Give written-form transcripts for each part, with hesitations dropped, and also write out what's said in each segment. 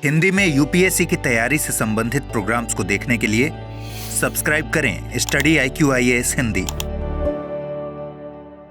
हिंदी में यूपीएससी की तैयारी से संबंधित प्रोग्राम्स को देखने के लिए सब्सक्राइब करें स्टडी IQ-IAS हिंदी।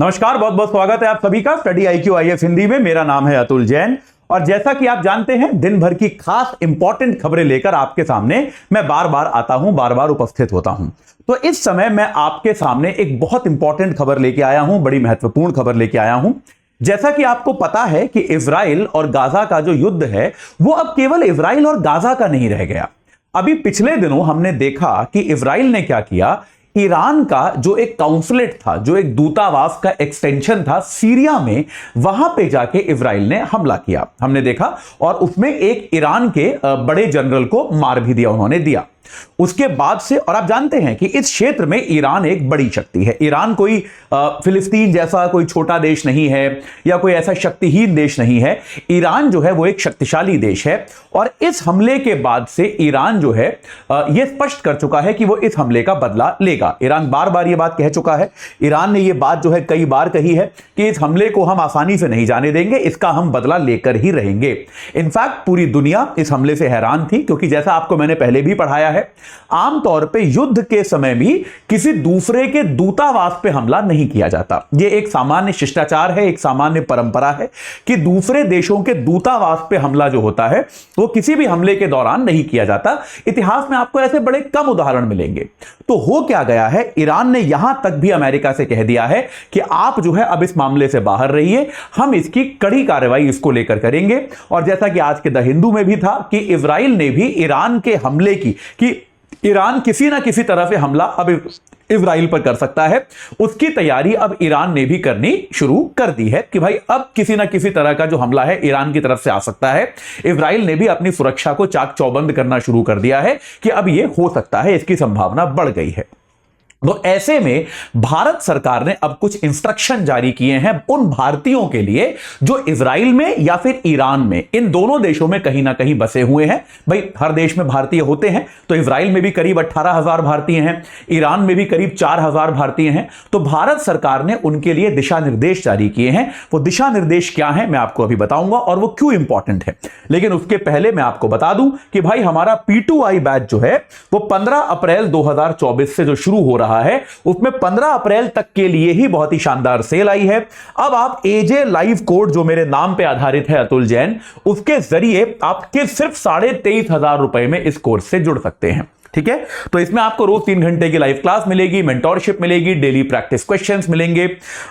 नमस्कार, बहुत बहुत स्वागत है आप सभी का स्टडी IQ-IAS हिंदी में। मेरा नाम है अतुल जैन और जैसा कि आप जानते हैं, दिन भर की खास इंपॉर्टेंट खबरें लेकर आपके सामने मैं बार बार आता हूं, बार बार उपस्थित होता हूं। तो इस समय मैं आपके सामने एक बहुत इंपॉर्टेंट खबर लेके आया हूं, बड़ी महत्वपूर्ण खबर लेके आया हूं। जैसा कि आपको पता है कि इजराइल और गाजा का जो युद्ध है वो अब केवल इजराइल और गाजा का नहीं रह गया। अभी पिछले दिनों हमने देखा कि इजराइल ने क्या किया, ईरान का जो एक काउंसलेट था, जो एक दूतावास का एक्सटेंशन था सीरिया में, वहां पे जाके इजराइल ने हमला किया, हमने देखा। और उसमें एक ईरान के बड़े जनरल को मार भी दिया उन्होंने दिया। उसके बाद से, और आप जानते हैं कि इस क्षेत्र में ईरान एक बड़ी शक्ति है। ईरान कोई फिलिस्तीन जैसा कोई छोटा देश नहीं है या कोई ऐसा शक्तिहीन देश नहीं है। ईरान जो है वो एक शक्तिशाली देश है। और इस हमले के बाद से ईरान जो है यह स्पष्ट कर चुका है कि वो इस हमले का बदला लेगा। ईरान बार बार यह बात कह चुका है। ईरान ने यह बात जो है कई बार कही है कि इस हमले को हम आसानी से नहीं जाने देंगे, इसका हम बदला लेकर ही रहेंगे। इनफैक्ट पूरी दुनिया इस हमले से हैरान थी, क्योंकि जैसा आपको मैंने पहले भी पढ़ाया है, आमतौर पे युद्ध के समय भी किसी दूसरे के दूतावास पे हमला नहीं किया जाता। यह एक सामान्य शिष्टाचार है, एक सामान्य परंपरा है कि दूसरे देशों के दूतावास पे हमला जो होता है वो किसी भी हमले के दौरान नहीं किया जाता। इतिहास में आपको ऐसे बड़े कम उदाहरण मिलेंगे। तो हो क्या गया है, ईरान ने यहां तक भी अमेरिका से कह दिया है कि आप जो है अब इस मामले से बाहर रहिए, हम इसकी कड़ी कार्रवाई इसको लेकर करेंगे। और जैसा कि आज के द हिंदू में भी था कि इजराइल ने भी ईरान के हमले की, कि ईरान किसी ना किसी तरह से हमला अब इजराइल पर कर सकता है, उसकी तैयारी अब ईरान ने भी करनी शुरू कर दी है कि भाई अब किसी ना किसी तरह का जो हमला है ईरान की तरफ से आ सकता है। इजराइल ने भी अपनी सुरक्षा को चाक चौबंद करना शुरू कर दिया है कि अब यह हो सकता है, इसकी संभावना बढ़ गई है। तो ऐसे में भारत सरकार ने अब कुछ इंस्ट्रक्शन जारी किए हैं उन भारतीयों के लिए जो इजराइल में या फिर ईरान में, इन दोनों देशों में कहीं ना कहीं बसे हुए हैं। भाई हर देश में भारतीय होते हैं, तो इजराइल में भी करीब 18,000 भारतीय हैं, ईरान में भी करीब 4,000 भारतीय हैं। तो भारत सरकार ने उनके लिए दिशा निर्देश जारी किए हैं। वो दिशा निर्देश क्या हैं मैं आपको अभी बताऊंगा और वो क्यों इंपॉर्टेंट है। लेकिन उसके पहले मैं आपको बता दूं कि भाई हमारा P2I बैच जो है वो 15 अप्रैल 2024 से जो शुरू हो रहा है, उसमें 15 अप्रैल तक के लिए ही बहुत ही शानदार सेल आई है। अब आप AJ लाइव कोड जो मेरे नाम पे आधारित है अतुल जैन, उसके जरिए आपके सिर्फ 23,500 रुपए में इस कोर्स से जुड़ सकते हैं। ठीक है, तो इसमें आपको रोज 3 घंटे की लाइव क्लास मिलेगी, मेंटोरशिप मिलेगी, डेली प्रैक्टिस क्वेश्चंस मिलेंगे,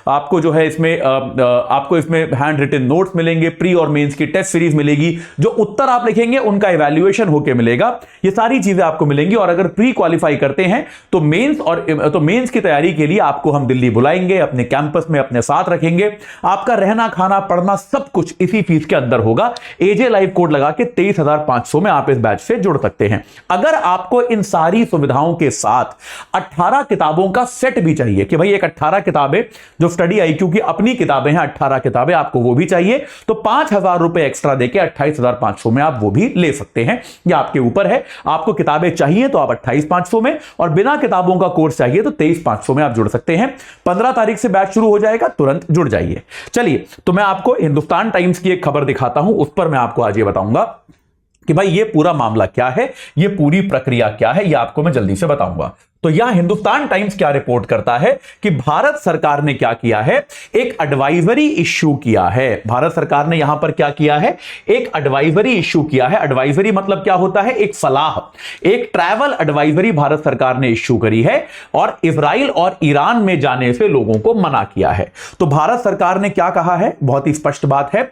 आपको जो है इसमें आपको इसमें हैंड रिटन नोट्स मिलेंगे, प्री और मेंस की टेस्ट सीरीज मिलेगी, जो उत्तर आप लिखेंगे उनका इवैल्यूएशन होके मिलेगा। ये सारी चीजें आपको मिलेंगी। और अगर प्री क्वालिफाई करते हैं तो मेंस की तैयारी के लिए आपको हम दिल्ली बुलाएंगे, अपने कैंपस में अपने साथ रखेंगे। आपका रहना खाना पढ़ना सब कुछ इसी फीस के अंदर होगा। AJ लाइव कोड लगा के 23,500 में आप इस बैच से जुड़ सकते हैं। अगर आपको इन सारी सुविधाओं के साथ 18 किताबों का सेट भी चाहिए, कि भाई एक 18 किताबें जो स्टडी IQ की अपनी किताबें हैं, 18 किताबें आपको वो भी चाहिए, तो 5,000 रुपए एक्स्ट्रा देके 28,500 में आप वो भी ले सकते हैं। ये आपके ऊपर है। आपको किताबें चाहिए तो आप 28,500 में, और बिना किताबों का कोर्स चाहिए तो 23,500 में आप जुड़ सकते हैं। 15 तारीख से बैच शुरू हो जाएगा, तुरंत जुड़ जाइए। चलिए, तो मैं आपको हिंदुस्तान टाइम्स की एक खबर दिखाता हूं, उस पर मैं आपको आज ये बताऊंगा कि भाई ये पूरा मामला क्या है, ये पूरी प्रक्रिया क्या है, ये आपको मैं जल्दी से बताऊंगा। तो यहां हिंदुस्तान टाइम्स क्या रिपोर्ट करता है कि भारत सरकार ने क्या किया है, एक एडवाइजरी इश्यू किया है। भारत सरकार ने यहां पर क्या किया है, एक एडवाइजरी इश्यू किया है। एडवाइजरी मतलब क्या होता है, एक सलाह, एक ट्रैवल एडवाइजरी भारत सरकार ने इश्यू करी है और इजराइल और ईरान में जाने से लोगों को मना किया है। तो भारत सरकार ने क्या कहा है, बहुत ही स्पष्ट बात है।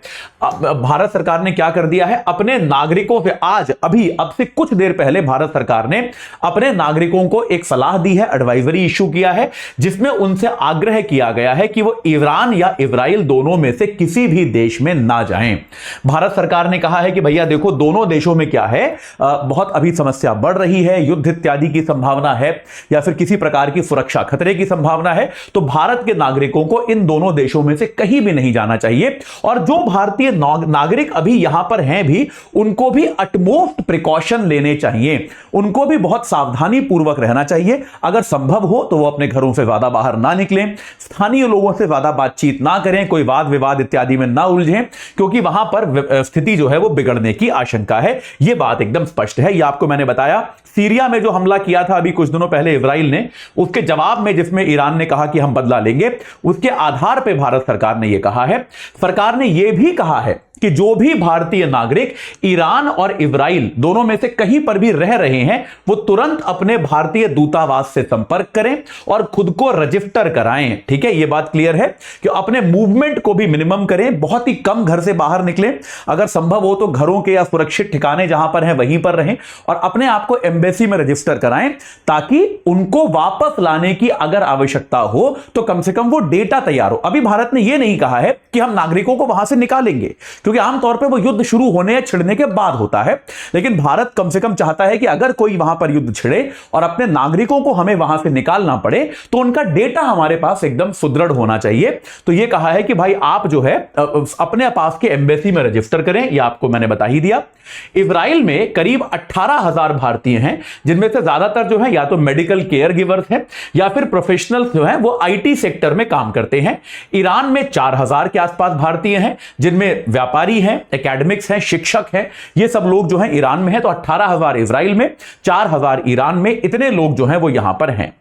भारत सरकार ने क्या कर दिया है, अपने नागरिकों से आज अभी अब से कुछ देर पहले भारत सरकार ने अपने नागरिकों को एक सलाह दी है, एडवाइजरी इशू किया है, जिसमें उनसे आग्रह किया गया है कि वो ईरान या इजराइल दोनों में से किसी भी देश में ना जाएं। भारत सरकार ने कहा है कि भैया देखो, दोनों देशों में क्या है, बहुत अभी समस्या बढ़ रही है, युद्ध इत्यादि की संभावना है या फिर किसी प्रकार की सुरक्षा खतरे की संभावना है, तो भारत के नागरिकों को इन दोनों देशों में से कहीं भी नहीं जाना चाहिए। और जो भारतीय नागरिक अभी यहां पर हैं भी, उनको भी अटमोस्ट प्रिकॉशन लेने चाहिए, उनको भी बहुत सावधानी पूर्वक रहना चाहिए। चाहिए, अगर संभव हो तो वो अपने घरों से ज्यादा बाहर ना निकलें, स्थानीय लोगों से ज्यादा बातचीत ना करें, कोई वाद विवाद इत्यादि में ना उलझें, क्योंकि वहां पर स्थिति जो है वो बिगड़ने की आशंका है। यह बात एकदम स्पष्ट है। यह आपको मैंने बताया सीरिया में जो हमला किया था अभी कुछ दिनों पहले इजराइल ने, उसके जवाब में जिसमें ईरान ने कहा कि हम बदला लेंगे, उसके आधार पर भारत सरकार ने यह कहा है। सरकार ने यह भी कहा है कि जो भी भारतीय नागरिक ईरान और इजराइल दोनों में से कहीं पर भी रह रहे हैं वो तुरंत अपने भारतीय दूतावास से संपर्क करें और खुद को रजिस्टर कराएं। ठीक है, यह बात क्लियर है कि अपने मूवमेंट को भी मिनिमम करें, बहुत ही कम घर से बाहर निकलें, अगर संभव हो तो घरों के या सुरक्षित ठिकाने जहां पर हैं वहीं पर रहें और अपने आप को एम्बेसी में रजिस्टर कराएं, ताकि उनको वापस लाने की अगर आवश्यकता हो तो कम से कम वो डेटा तैयार हो। अभी भारत ने यह नहीं कहा है कि हम नागरिकों को वहां से निकालेंगे, क्योंकि आमतौर पे वो युद्ध शुरू होने या छिड़ने के बाद होता है, लेकिन भारत कम से कम चाहता है कि अगर कोई वहां पर युद्ध छिड़े और अपने नागरिकों को हमें वहां से निकालना पड़े तो उनका डेटा हमारे पास एकदम सुदृढ़ होना चाहिए। तो ये कहा है कि भाई आप जो है अपने पास के एम्बेसी में रजिस्टर करें, ये आपको मैंने बता ही दिया। इजराइल में करीब 18,000 भारतीय हैं, जिनमें से ज्यादातर जो है या तो मेडिकल केयर गिवर्स हैं या फिर प्रोफेशनल्स जो हैं वो आईटी सेक्टर में काम करते हैं। ईरान में 4,000 के आसपास भारतीय हैं, जिनमें व्यापारी हैं, एकेडमिक्स हैं, शिक्षक हैं, ये सब लोग जो हैं ईरान में हैं। तो 18,000 इजराइल में, 4,000 ईरान में, इतने लोग जो हैं वो यहां पर हैं।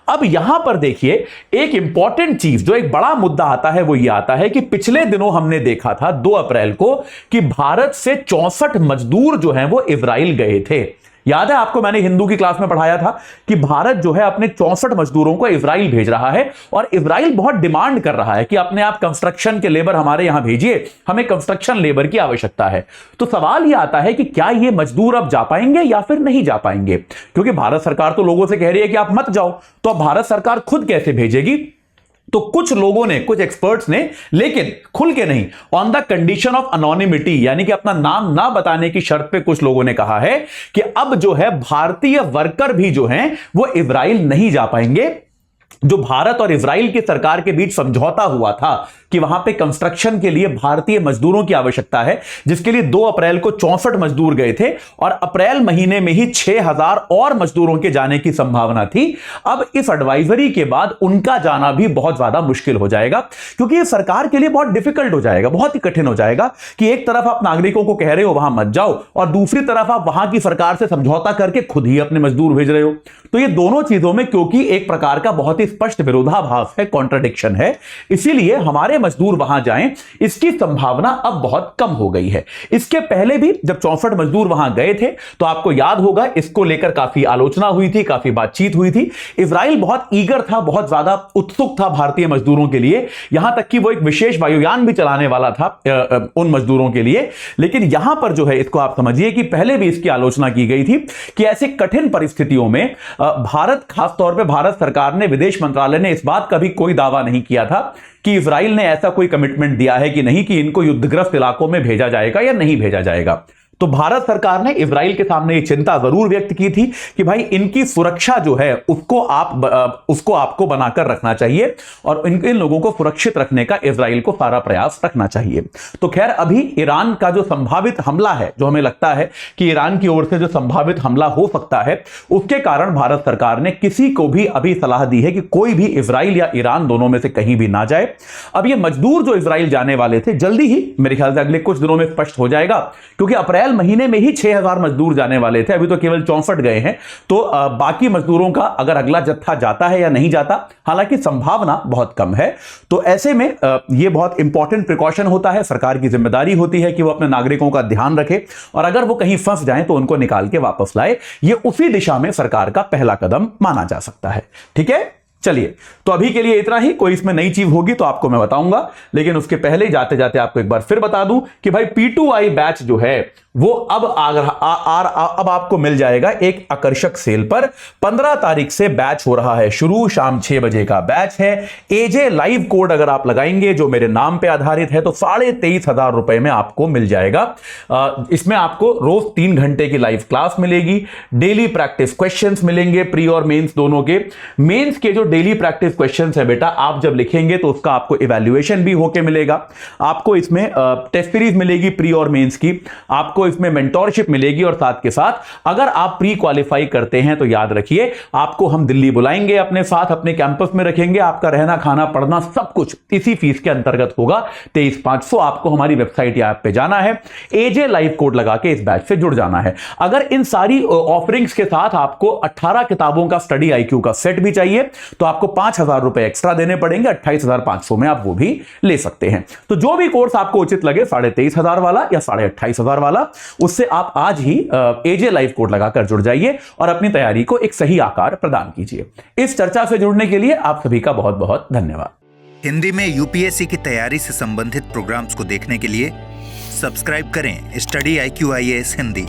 अब यहां पर देखिए एक इंपॉर्टेंट चीज, जो एक बड़ा मुद्दा आता है वो ये आता है कि पिछले दिनों हमने देखा था 2 अप्रैल को कि भारत से 64 मजदूर जो हैं वो इजराइल गए थे। याद है आपको, मैंने हिंदू की क्लास में पढ़ाया था कि भारत जो है अपने 64 मजदूरों को इजराइल भेज रहा है और इजराइल बहुत डिमांड कर रहा है कि अपने आप कंस्ट्रक्शन के लेबर हमारे यहां भेजिए, हमें कंस्ट्रक्शन लेबर की आवश्यकता है। तो सवाल यह आता है कि क्या ये मजदूर अब जा पाएंगे या फिर नहीं जा पाएंगे, क्योंकि भारत सरकार तो लोगों से कह रही है कि आप मत जाओ, तो अब भारत सरकार खुद कैसे भेजेगी? तो कुछ लोगों ने, कुछ एक्सपर्ट्स ने, लेकिन खुल के नहीं, on the condition of anonymity, यानी कि अपना नाम ना बताने की शर्त पे कुछ लोगों ने कहा है कि अब जो है भारतीय वर्कर भी जो हैं वो इजराइल नहीं जा पाएंगे। जो भारत और इजराइल की सरकार के बीच समझौता हुआ था कि वहां पे कंस्ट्रक्शन के लिए भारतीय मजदूरों की आवश्यकता है, जिसके लिए 2 अप्रैल को 64 मजदूर गए थे और अप्रैल महीने में ही 6,000 और मजदूरों के जाने की संभावना थी। अब इस एडवाइजरी के बाद उनका जाना भी बहुत ज्यादा मुश्किल हो जाएगा, क्योंकि ये सरकार के लिए बहुत डिफिकल्ट हो जाएगा, बहुत ही कठिन हो जाएगा कि एक तरफ आप नागरिकों को कह रहे हो वहां मत जाओ और दूसरी तरफ आप वहां की सरकार से समझौता करके खुद ही अपने मजदूर भेज रहे हो। तो ये दोनों चीजों में क्योंकि एक प्रकार का बहुत ही स्पष्ट विरोधाभास है, कॉन्ट्रडिक्शन है, इसीलिए हमारे मजदूर वहां जाएं इसकी संभावना अब बहुत कम हो गई है। इसके पहले भी जब 64 मजदूर वहां गए थे तो आपको याद होगा इसको लेकर काफी आलोचना हुई थी, काफी बातचीत हुई थी। इजराइल बहुत ईगर था, बहुत ज्यादा उत्सुक था भारतीय मजदूरों के लिए, यहां तक कि वो एक विशेष वायुयान भी चलाने वाला था उन मजदूरों के लिए। लेकिन यहां पर जो है इसको आप समझिए कि पहले भी इसकी आलोचना की गई थी कि ऐसी कठिन परिस्थितियों में भारत, खासतौर पर भारत सरकार ने, विदेश मंत्रालय ने इस बात का भी कोई दावा नहीं किया था कि इजराइल ने ऐसा कोई कमिटमेंट दिया है कि नहीं कि इनको युद्धग्रस्त इलाकों में भेजा जाएगा या नहीं भेजा जाएगा। तो भारत सरकार ने इजराइल के सामने ये चिंता जरूर व्यक्त की थी कि भाई इनकी सुरक्षा जो है उसको आपको बनाकर रखना चाहिए और इन लोगों को सुरक्षित रखने का इजराइल को सारा प्रयास रखना चाहिए। तो खैर अभी ईरान का जो संभावित हमला है, जो हमें लगता है कि ईरान की ओर से जो संभावित हमला हो सकता है, उसके कारण भारत सरकार ने किसी को भी अभी सलाह दी है कि कोई भी इजराइल या ईरान दोनों में से कहीं भी ना जाए। अब ये मजदूर जो इजराइल जाने वाले थे जल्दी ही, मेरे ख्याल से अगले कुछ दिनों में स्पष्ट हो जाएगा, क्योंकि अप्रैल महीने में ही 6,000 मजदूर जाने वाले थे, अभी तो केवल 64 गए हैं। तो बाकी मजदूरों का अगर अगला जत्था जाता है या नहीं जाता, हालांकि संभावना बहुत कम है। तो ऐसे में यह बहुत इंपॉर्टेंट प्रिकॉशन होता है, सरकार की जिम्मेदारी होती है कि वो अपने नागरिकों का ध्यान रखे और अगर वो कहीं फंस जाएं तो उनको निकाल के वापस लाए। ये उसी दिशा में सरकार का पहला कदम माना जा सकता है। ठीक है, चलिए, तो अभी के लिए इतना ही। कोई इसमें नई चीज होगी तो आपको मैं बताऊंगा, लेकिन उसके पहले जाते जाते आपको एक बार फिर बता दूं कि भाई P2I बैच जो है वो अब अब आपको मिल जाएगा एक आकर्षक सेल पर। 15 तारीख से बैच हो रहा है शुरू, शाम 6 बजे का बैच है। एजे लाइव कोड अगर आप लगाएंगे जो मेरे नाम पे आधारित है तो 23,500 रुपए में आपको मिल जाएगा। इसमें आपको रोज 3 घंटे की लाइव क्लास मिलेगी, डेली प्रैक्टिस क्वेश्चंस मिलेंगे, प्री और मेंस दोनों के। मेंस के जो डेली प्रैक्टिस क्वेश्चंस है बेटा, आप जब लिखेंगे तो उसका आपको इवैल्यूएशन भी होके मिलेगा, आपको इसमें टेस्ट सीरीज मिलेगी प्री और मेंस की, आपको इसमें मेंटोरशिप मिलेगी, और साथ के साथ अगर आप प्री क्वालिफाई करते हैं तो याद रखिए आपको हम दिल्ली बुलाएंगे, अपने साथ अपने कैंपस में रखेंगे, आपका रहना खाना पढ़ना सब कुछ इसी फीस के अंतर्गत होगा 23,500। आपको हमारी वेबसाइट या ऐप पे जाना है, एजे लाइव कोड लगा के इस बैच से जुड़ जाना है। अगर इन सारी ऑफरिंग्स के साथ आपको 18 किताबों का स्टडी आईक्यू का सेट भी चाहिए तो आपको 5,000 रुपए एक्स्ट्रा देने पड़ेंगे, 28,500 में आप वो भी ले सकते हैं। तो जो भी कोर्स आपको उचित लगे, 23,500 वाला या 28,500 वाला, उससे आप आज ही एजे लाइव कोड लगाकर जुड़ जाइए और अपनी तैयारी को एक सही आकार प्रदान कीजिए। इस चर्चा से जुड़ने के लिए आप सभी का बहुत बहुत धन्यवाद। हिंदी में यूपीएससी की तैयारी से संबंधित प्रोग्राम्स को देखने के लिए सब्सक्राइब करें स्टडी IQ IAS हिंदी।